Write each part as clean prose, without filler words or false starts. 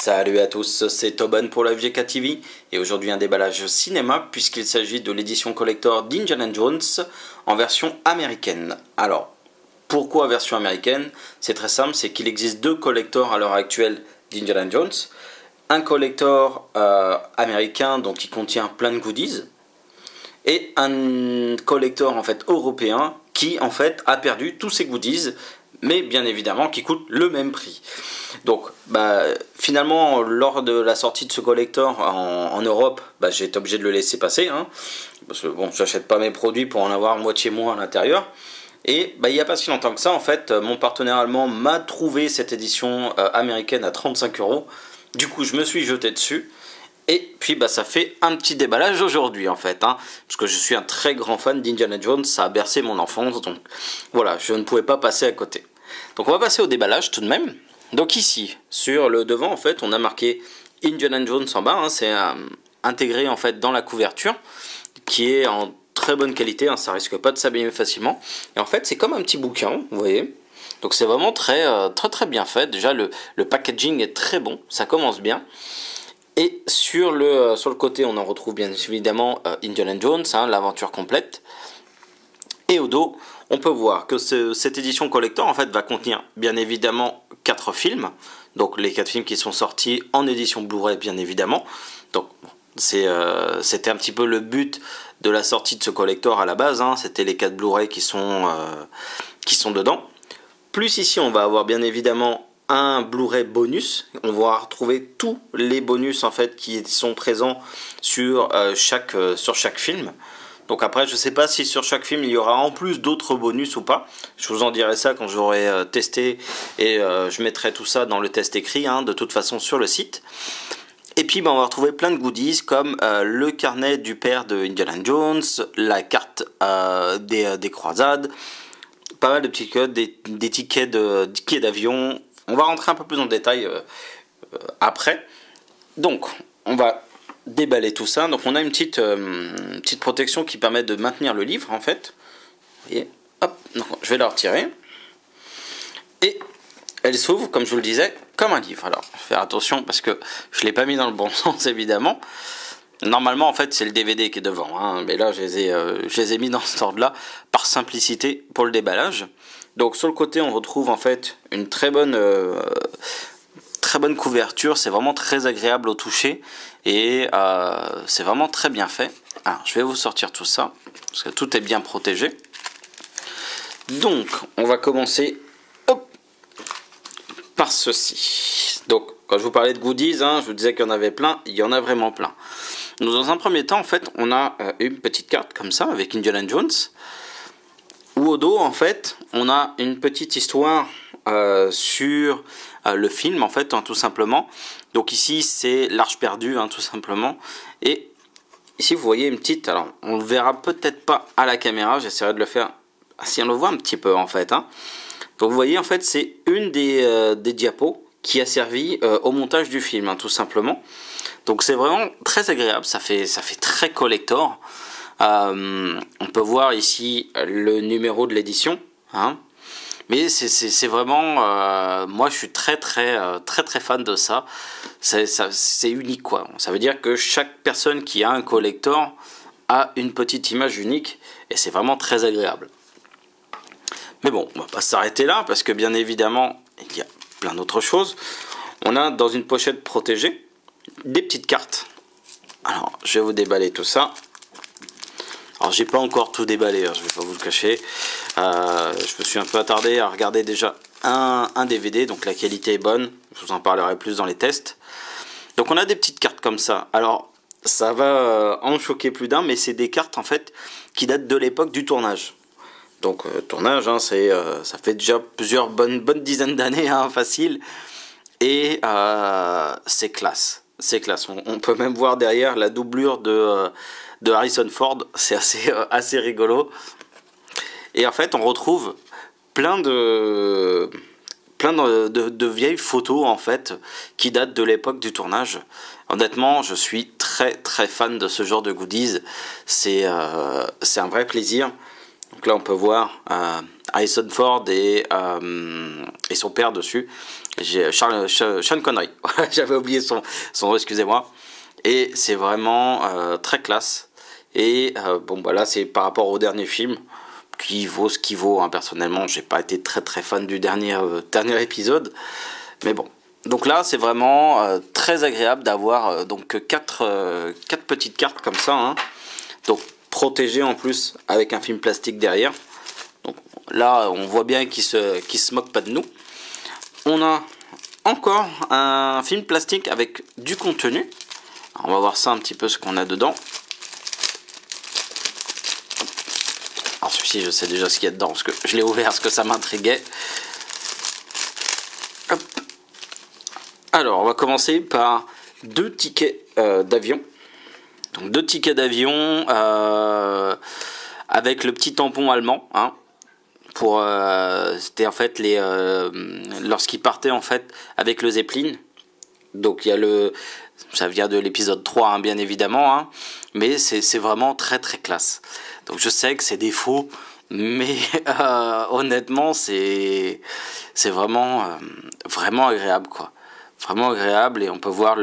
Salut à tous, c'est Toban pour la FGK TV et aujourd'hui un déballage cinéma puisqu'il s'agit de l'édition collector d'Indiana Jones en version américaine. Alors, pourquoi version américaine? C'est très simple, c'est qu'il existe deux collectors à l'heure actuelle d'Indiana Jones. Un collector américain donc qui contient plein de goodies et un collector en fait européen qui en fait a perdu tous ses goodies, mais bien évidemment qui coûte le même prix. Donc finalement lors de la sortie de ce collector en Europe, j'ai été obligé de le laisser passer, parce que bon, j'achète pas mes produits pour en avoir moitié moins à l'intérieur. Et il n'y a pas si longtemps que ça, en fait, mon partenaire allemand m'a trouvé cette édition américaine à 35 €. Du coup, je me suis jeté dessus. Et puis ça fait un petit déballage aujourd'hui en fait, parce que je suis un très grand fan d'Indiana Jones, ça a bercé mon enfance, donc voilà, je ne pouvais pas passer à côté. Donc on va passer au déballage tout de même. Donc ici, sur le devant en fait, on a marqué Indiana Jones en bas, c'est intégré en fait dans la couverture, qui est en très bonne qualité, ça risque pas de s'abîmer facilement. Et en fait c'est comme un petit bouquin, vous voyez. Donc c'est vraiment très bien fait, déjà le packaging est très bon, ça commence bien. Et sur le côté, on en retrouve bien évidemment Indiana Jones, l'aventure complète. Et au dos, on peut voir que cette édition collector en fait va contenir bien évidemment 4 films. Donc les 4 films qui sont sortis en édition Blu-ray bien évidemment. Donc c'était un petit peu le but de la sortie de ce collector à la base. C'était les 4 Blu-ray qui sont dedans. Plus ici, on va avoir bien évidemment un Blu-ray bonus. On va retrouver tous les bonus en fait qui sont présents sur chaque film. Donc après, je sais pas si sur chaque film il y aura en plus d'autres bonus ou pas. Je vous en dirai ça quand j'aurai testé et je mettrai tout ça dans le test écrit de toute façon sur le site. Et puis on va retrouver plein de goodies comme le carnet du père de Indiana Jones, la carte des croisades, pas mal de petits codes, des tickets d'avion. On va rentrer un peu plus en détail après. Donc, on va déballer tout ça. Donc, on a une petite protection qui permet de maintenir le livre, en fait. Vous voyez, hop, donc, je vais la retirer. Et elle s'ouvre, comme je vous le disais, comme un livre. Alors, je vais faire attention parce que je ne l'ai pas mis dans le bon sens, évidemment. Normalement, en fait, c'est le DVD qui est devant. Mais là, je les ai mis dans cet ordre-là, par simplicité, pour le déballage. Donc sur le côté on retrouve en fait une très bonne couverture, c'est vraiment très agréable au toucher et c'est vraiment très bien fait. Alors je vais vous sortir tout ça parce que tout est bien protégé. Donc on va commencer par ceci. Donc quand je vous parlais de goodies, je vous disais qu'il y en avait plein, il y en a vraiment plein. Donc, dans un premier temps en fait on a une petite carte comme ça avec Indiana Jones. Où au dos, en fait, on a une petite histoire sur le film, en fait, tout simplement. Donc ici, c'est l'Arche perdue, tout simplement. Et ici, vous voyez une petite... Alors, on le verra peut-être pas à la caméra, j'essaierai de le faire... Si on le voit un petit peu, en fait. Donc vous voyez, en fait, c'est une des diapos qui a servi au montage du film, tout simplement. Donc c'est vraiment très agréable, ça fait très collector. On peut voir ici le numéro de l'édition, mais c'est vraiment moi je suis très fan de ça. C'est unique quoi. Ça veut dire que chaque personne qui a un collector a une petite image unique et c'est vraiment très agréable. Mais bon, on va pas s'arrêter là parce que bien évidemment il y a plein d'autres choses. On a dans une pochette protégée des petites cartes. Alors je vais vous déballer tout ça. Alors j'ai pas encore tout déballé, je vais pas vous le cacher. Je me suis un peu attardé à regarder déjà un DVD, donc la qualité est bonne. Je vous en parlerai plus dans les tests. Donc on a des petites cartes comme ça. Alors ça va en choquer plus d'un, mais c'est des cartes en fait qui datent de l'époque du tournage. Donc tournage, ça fait déjà plusieurs bonnes dizaines d'années, facile. Et c'est classe. C'est classe. On peut même voir derrière la doublure de Harrison Ford, c'est assez rigolo. Et en fait, on retrouve plein de vieilles photos en fait qui datent de l'époque du tournage. Honnêtement, je suis très fan de ce genre de goodies. C'est un vrai plaisir. Donc là on peut voir Harrison Ford et son père dessus. J'ai Sean Connery. J'avais oublié son nom, excusez-moi. Et c'est vraiment très classe. Et bon bah là c'est par rapport au dernier film qui vaut ce qu'il vaut. Hein. Personnellement j'ai pas été très fan du dernier épisode. Mais bon. Donc là c'est vraiment très agréable d'avoir donc quatre petites cartes comme ça. Hein. Donc protégées en plus avec un film plastique derrière. Donc là on voit bien qu'il se moque pas de nous. On a encore un film plastique avec du contenu. Alors, on va voir ça un petit peu ce qu'on a dedans. Alors celui-ci je sais déjà ce qu'il y a dedans parce que je l'ai ouvert parce que ça m'intriguait. Hop. Alors on va commencer par 2 tickets d'avion. Donc 2 tickets d'avion avec le petit tampon allemand. Hein. C'était en fait lorsqu'ils partaient en fait avec le Zeppelin. Donc il y a ça vient de l'épisode 3 hein, bien évidemment, hein, mais c'est vraiment très classe. Donc je sais que c'est des faux, mais honnêtement c'est vraiment agréable quoi. Vraiment agréable et on peut voir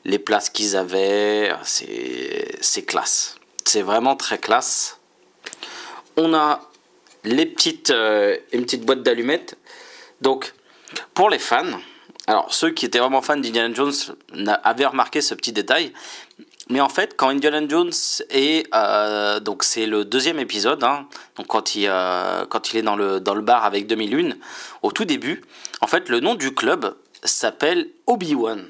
les places qu'ils avaient, c'est classe. C'est vraiment très classe. On a une petite boîte d'allumettes. Donc, pour les fans, alors ceux qui étaient vraiment fans d'Indiana Jones avaient remarqué ce petit détail. Mais en fait, quand Indiana Jones est... donc c'est le 2e épisode, hein, donc quand il est dans le bar avec 2001, au tout début, en fait, le nom du club s'appelle Obi-Wan.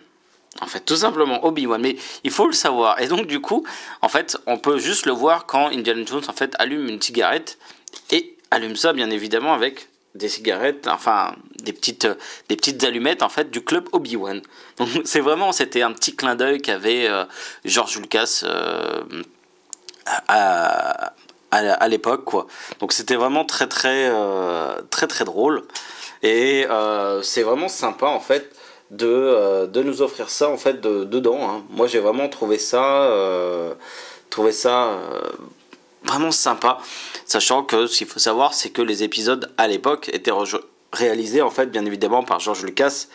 En fait, tout simplement Obi-Wan, mais il faut le savoir. Et donc du coup, en fait, on peut juste le voir quand Indiana Jones en fait allume une cigarette et allume ça bien évidemment avec des cigarettes, enfin des petites allumettes en fait du club Obi-Wan. Donc c'était un petit clin d'œil qu'avait George Lucas à l'époque quoi. Donc c'était vraiment très drôle et c'est vraiment sympa en fait de nous offrir ça en fait dedans. Hein. Moi j'ai vraiment trouvé ça vraiment sympa, sachant que ce qu'il faut savoir c'est que les épisodes à l'époque étaient réalisés en fait bien évidemment par George Lucas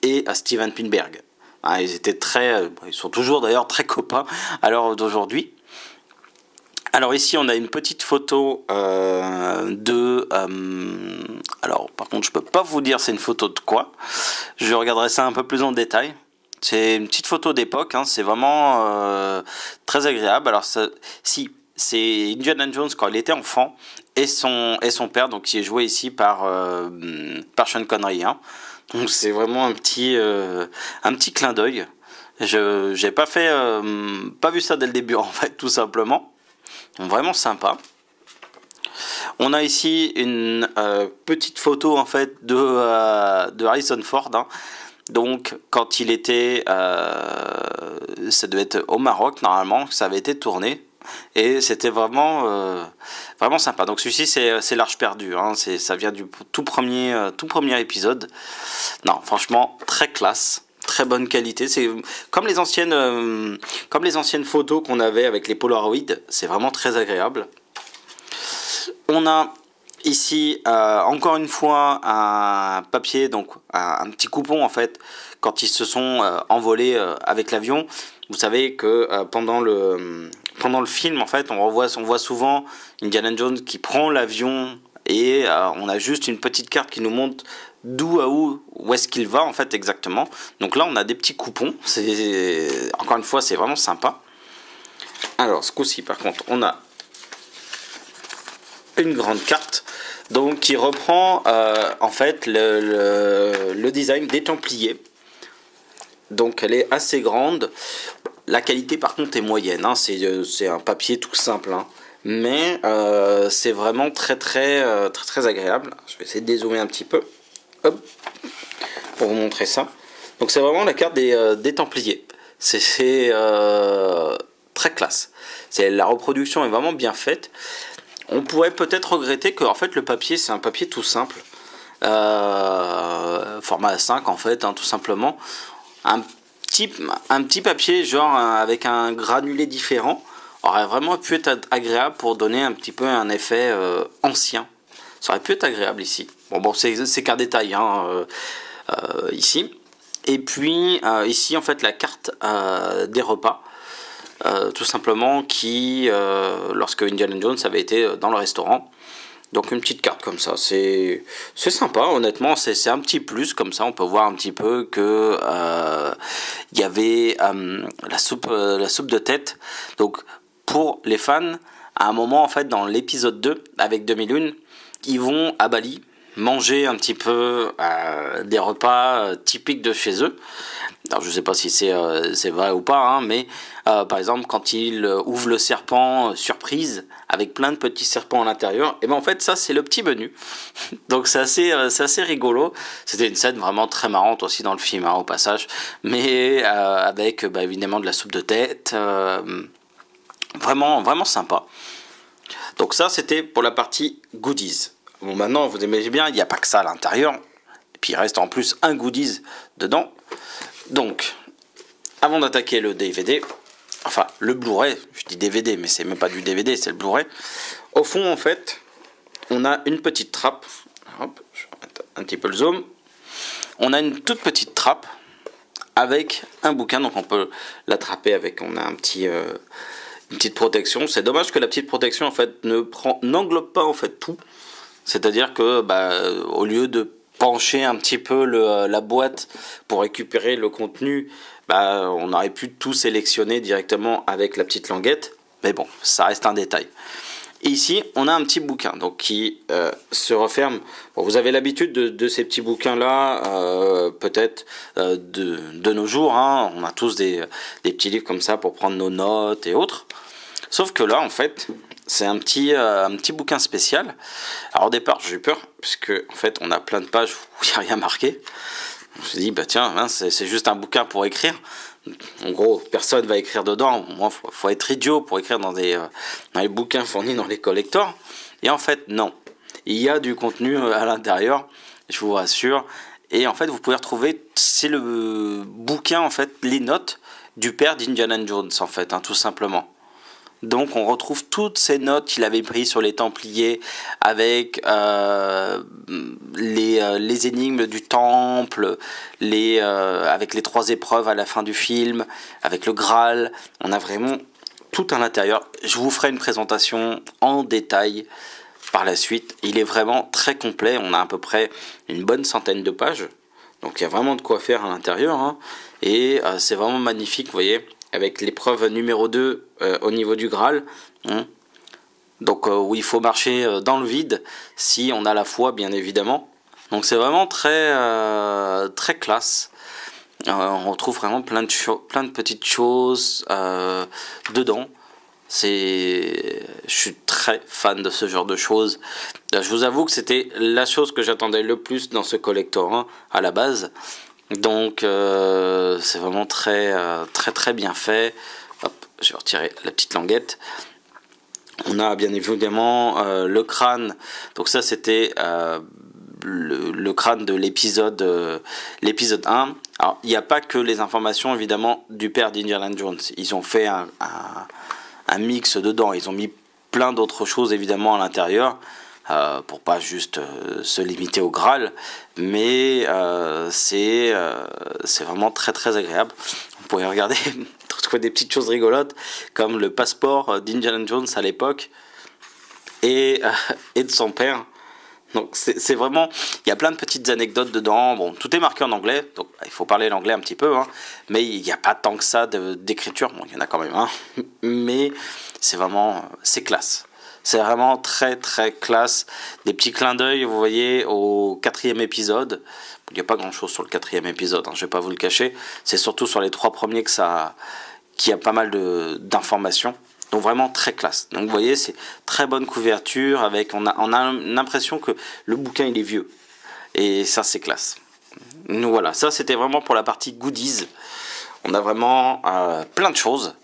et Steven Spielberg. Hein, ils sont toujours d'ailleurs très copains à l'heure d'aujourd'hui. Alors ici on a une petite photo alors par contre je peux pas vous dire c'est une photo de quoi. Je regarderai ça un peu plus en détail. C'est une petite photo d'époque, hein, c'est vraiment très agréable. Alors si c'est Indiana Jones quand il était enfant et son père, donc qui est joué ici par Sean Connery. Hein. Donc c'est vraiment un petit clin d'œil. Je j'ai pas vu ça dès le début en fait tout simplement. Donc, vraiment sympa. On a ici une petite photo en fait de Harrison Ford. Hein. Donc quand il était, ça devait être au Maroc normalement, ça avait été tourné et c'était vraiment sympa. Donc celui-ci c'est l'Arche perdue. Hein. Ça vient du tout premier épisode. Non, franchement très classe. Très bonne qualité, c'est comme les anciennes photos qu'on avait avec les Polaroid, c'est vraiment très agréable. On a ici encore une fois un papier, donc un petit coupon en fait, quand ils se sont envolés avec l'avion. Vous savez que pendant le film en fait, on voit souvent Indiana Jones qui prend l'avion et on a juste une petite carte qui nous montre où est-ce qu'il va en fait exactement. Donc là on a des petits coupons, encore une fois c'est vraiment sympa. Alors ce coup-ci par contre on a une grande carte donc qui reprend en fait le design des Templiers. Donc elle est assez grande, la qualité par contre est moyenne, hein. C'est un papier tout simple, hein. Mais c'est vraiment très agréable. Je vais essayer de dézoomer un petit peu. Hop, pour vous montrer ça. Donc c'est vraiment la carte des Templiers. C'est très classe. La reproduction est vraiment bien faite. On pourrait peut-être regretter que en fait le papier c'est un papier tout simple, format A5 en fait, hein, tout simplement. Un petit papier genre avec un granulé différent. aurait vraiment pu être agréable pour donner un petit peu un effet ancien. Ça aurait pu être agréable ici. Bon, c'est qu'un détail hein, ici. Et puis ici en fait la carte des repas. Tout simplement qui, lorsque Indiana Jones avait été dans le restaurant, donc une petite carte comme ça, c'est sympa, honnêtement, c'est un petit plus, comme ça on peut voir un petit peu que il y avait la soupe de tête, donc pour les fans, à un moment en fait dans l'épisode 2 avec 2001, ils vont à Bali manger un petit peu des repas typiques de chez eux. Alors je sais pas si c'est vrai ou pas, hein, mais par exemple quand il ouvre le serpent surprise avec plein de petits serpents à l'intérieur, et ben en fait ça c'est le petit menu. Donc c'est assez rigolo. C'était une scène vraiment très marrante aussi dans le film hein, au passage, mais avec évidemment de la soupe de tête, vraiment sympa. Donc ça c'était pour la partie goodies. Bon maintenant vous imaginez bien, il n'y a pas que ça à l'intérieur, et puis il reste en plus un goodies dedans. Donc, avant d'attaquer le DVD, enfin le Blu-ray, je dis DVD, mais c'est même pas du DVD, c'est le Blu-ray. Au fond, en fait, on a une petite trappe. Hop, je vais mettre un petit peu le zoom. On a une toute petite trappe avec un bouquin, donc on peut l'attraper avec. On a une petite protection. C'est dommage que la petite protection en fait n'englobe pas en fait tout. C'est-à-dire que au lieu de pencher un petit peu la boîte pour récupérer le contenu, on aurait pu tout sélectionner directement avec la petite languette, mais bon, ça reste un détail. Et ici, on a un petit bouquin donc qui se referme. Bon, vous avez l'habitude de ces petits bouquins-là, peut-être de nos jours, hein. On a tous des petits livres comme ça pour prendre nos notes et autres. Sauf que là, en fait, c'est un petit bouquin spécial. Alors au départ, j'ai eu peur, puisque en fait, on a plein de pages où il n'y a rien marqué. Je me suis dit, tiens, hein, c'est juste un bouquin pour écrire. En gros, personne va écrire dedans. Moi, faut être idiot pour écrire dans les bouquins fournis dans les collectors. Et en fait, non. Il y a du contenu à l'intérieur, je vous rassure. Et en fait, vous pouvez retrouver, c'est le bouquin, en fait, les notes du père d'Indiana Jones, en fait, hein, tout simplement. Donc on retrouve toutes ces notes qu'il avait prises sur les Templiers avec les énigmes du temple, avec les 3 épreuves à la fin du film, avec le Graal. On a vraiment tout à l'intérieur. Je vous ferai une présentation en détail par la suite. Il est vraiment très complet. On a à peu près une bonne centaine de pages. Donc il y a vraiment de quoi faire à l'intérieur. Hein. Et c'est vraiment magnifique, vous voyez, avec l'épreuve numéro 2 au niveau du Graal. Hein. Donc où il faut marcher dans le vide si on a la foi, bien évidemment. Donc c'est vraiment très classe. On retrouve vraiment plein de petites choses dedans. Je suis très fan de ce genre de choses. Je vous avoue que c'était la chose que j'attendais le plus dans ce collector hein, à la base. Donc c'est vraiment très bien fait. Hop, je vais retirer la petite languette. On a bien évidemment le crâne. Donc ça c'était le crâne de l'épisode 1. Alors il n'y a pas que les informations évidemment du père d'Indiana Jones. Ils ont fait un mix dedans. Ils ont mis plein d'autres choses évidemment à l'intérieur. Pour pas juste se limiter au Graal, mais c'est vraiment très agréable. Vous pourrez regarder, trouver des petites choses rigolotes comme le passeport d'Indiana Jones à l'époque et de son père. Donc c'est vraiment, il y a plein de petites anecdotes dedans. Bon, tout est marqué en anglais, donc il faut parler l'anglais un petit peu, hein, mais il n'y a pas tant que ça d'écriture. Bon, il y en a quand même, hein, mais c'est classe. C'est vraiment très classe. Des petits clins d'œil, vous voyez, au 4e épisode. Il n'y a pas grand chose sur le 4e épisode, hein, je ne vais pas vous le cacher. C'est surtout sur les 3 premiers qu'il y a pas mal d'informations. Donc vraiment très classe. Donc vous voyez, c'est très bonne couverture. On a l'impression que le bouquin il est vieux. Et ça c'est classe. Donc voilà, ça c'était vraiment pour la partie goodies. On a vraiment plein de choses.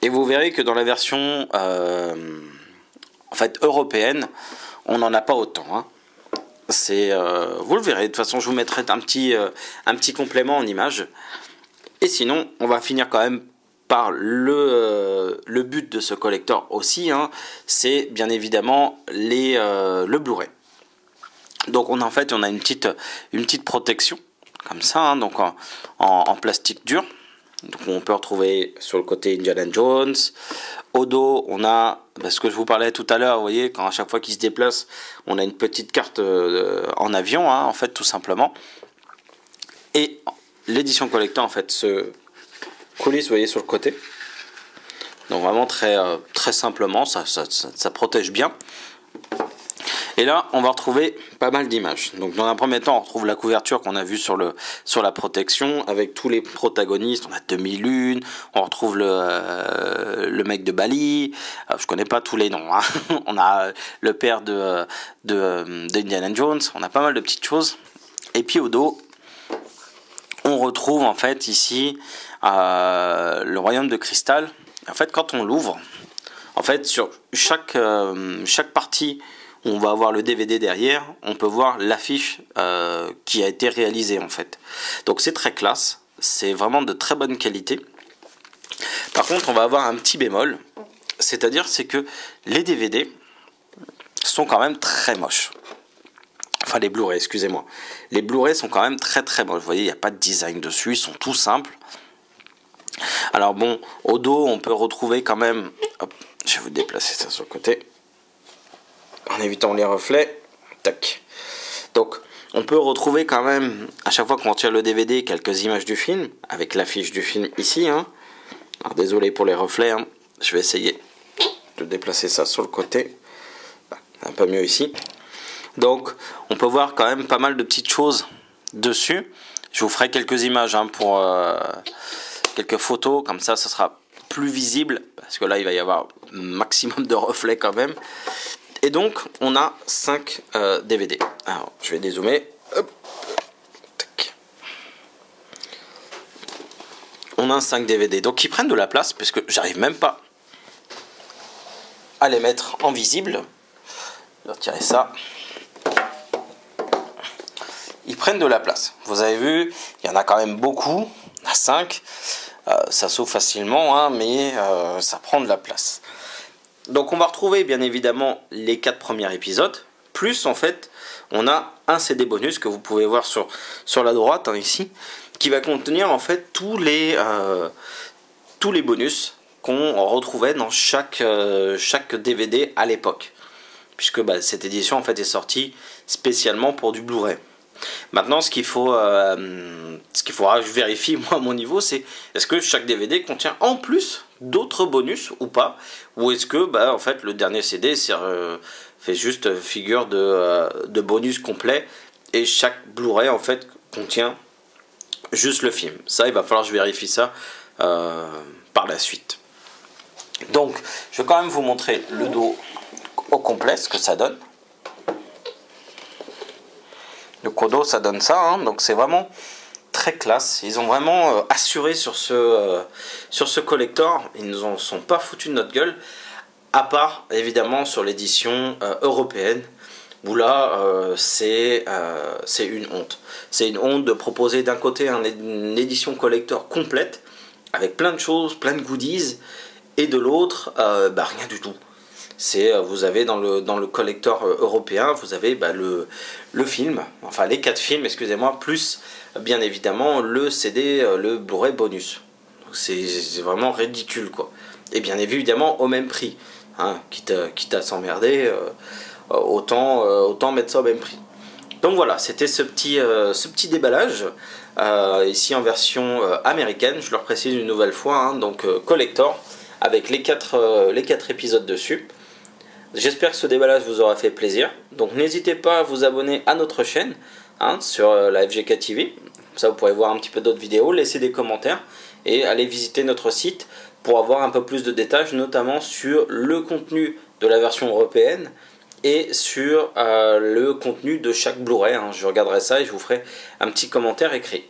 Et vous verrez que dans la version... en fait européenne, on n'en a pas autant. Hein. Vous le verrez. De toute façon, je vous mettrai un petit complément en image. Et sinon, on va finir quand même par le but de ce collector aussi, hein, c'est bien évidemment le Blu-ray. Donc on a une petite protection comme ça, hein, donc en plastique dur. Donc on peut retrouver sur le côté Indiana Jones. Au dos, on a ce que je vous parlais tout à l'heure, vous voyez, quand à chaque fois qu'il se déplace, on a une petite carte en avion, hein, en fait, tout simplement. Et l'édition collector, en fait, se coulisse, vous voyez, sur le côté. Donc vraiment très simplement, ça protège bien. Et là, on va retrouver pas mal d'images. Donc dans un premier temps, on retrouve la couverture qu'on a vue sur la protection, avec tous les protagonistes. On a 2001, on retrouve le mec de Bali. Je connais pas tous les noms, hein. On a le père d'Indiana Jones. On a pas mal de petites choses. Et puis au dos, on retrouve en fait ici le royaume de cristal. En fait, quand on l'ouvre, en fait, sur chaque partie, on va avoir le DVD derrière, on peut voir l'affiche qui a été réalisée en fait. Donc c'est très classe, c'est vraiment de très bonne qualité. Par contre, on va avoir un petit bémol, c'est-à-dire c'est que les DVD sont quand même très moches. Enfin les Blu-ray, excusez-moi. Les Blu-ray sont quand même très moches. Vous voyez, il n'y a pas de design dessus, ils sont tout simples. Alors bon, au dos, on peut retrouver quand même... Hop, je vais vous déplacer ça sur le côté. En évitant les reflets. Tac. Donc, on peut retrouver quand même, à chaque fois qu'on tire le DVD, quelques images du film, avec l'affiche du film ici. Hein. Alors, désolé pour les reflets. Hein. Je vais essayer de déplacer ça sur le côté. Un peu mieux ici. Donc, on peut voir quand même pas mal de petites choses dessus. Je vous ferai quelques images hein, pour... quelques photos, comme ça sera plus visible, parce que là il va y avoir un maximum de reflets quand même. Et donc on a 5 DVD. Alors je vais dézoomer. Hop. Tac. On a 5 DVD, donc ils prennent de la place, parce que j'arrive même pas à les mettre en visible. Je vais retirer ça. Ils prennent de la place. Vous avez vu, il y en a quand même beaucoup, à 5. Ça s'ouvre facilement, hein, mais ça prend de la place. Donc on va retrouver bien évidemment les 4 premiers épisodes, plus en fait on a un CD bonus que vous pouvez voir sur la droite hein, ici, qui va contenir en fait tous les bonus qu'on retrouvait dans chaque DVD à l'époque, puisque cette édition en fait est sortie spécialement pour du Blu-ray. Maintenant, ce qu'il faudra que je vérifie moi à mon niveau, c'est est-ce que chaque DVD contient en plus d'autres bonus ou pas, ou est-ce que en fait le dernier CD fait juste figure de bonus complet et chaque Blu-ray en fait contient juste le film. Ça, il va falloir que je vérifie ça par la suite. Donc, je vais quand même vous montrer le dos au complet, ce que ça donne. Le Kodo, ça donne ça, hein, donc c'est vraiment très classe. Ils ont vraiment assuré sur ce collector. Ils ne nous en sont pas foutus de notre gueule, à part évidemment sur l'édition européenne, où là c'est une honte. C'est une honte de proposer d'un côté une édition collector complète, avec plein de choses, plein de goodies, et de l'autre, rien du tout. Vous avez dans le collector européen, vous avez le film, enfin les 4 films, excusez-moi, plus bien évidemment le CD, le Blu-ray bonus. C'est vraiment ridicule quoi. Et bien évidemment au même prix, hein, quitte à s'emmerder, autant mettre ça au même prix. Donc voilà, c'était ce petit déballage, ici en version américaine, je le précise une nouvelle fois, hein, donc collector, avec les 4 épisodes dessus. J'espère que ce déballage vous aura fait plaisir. Donc n'hésitez pas à vous abonner à notre chaîne hein, sur la FGK TV. Ça vous pourrez voir un petit peu d'autres vidéos, laisser des commentaires et aller visiter notre site pour avoir un peu plus de détails, notamment sur le contenu de la version européenne et sur le contenu de chaque Blu-ray. Hein. Je regarderai ça et je vous ferai un petit commentaire écrit.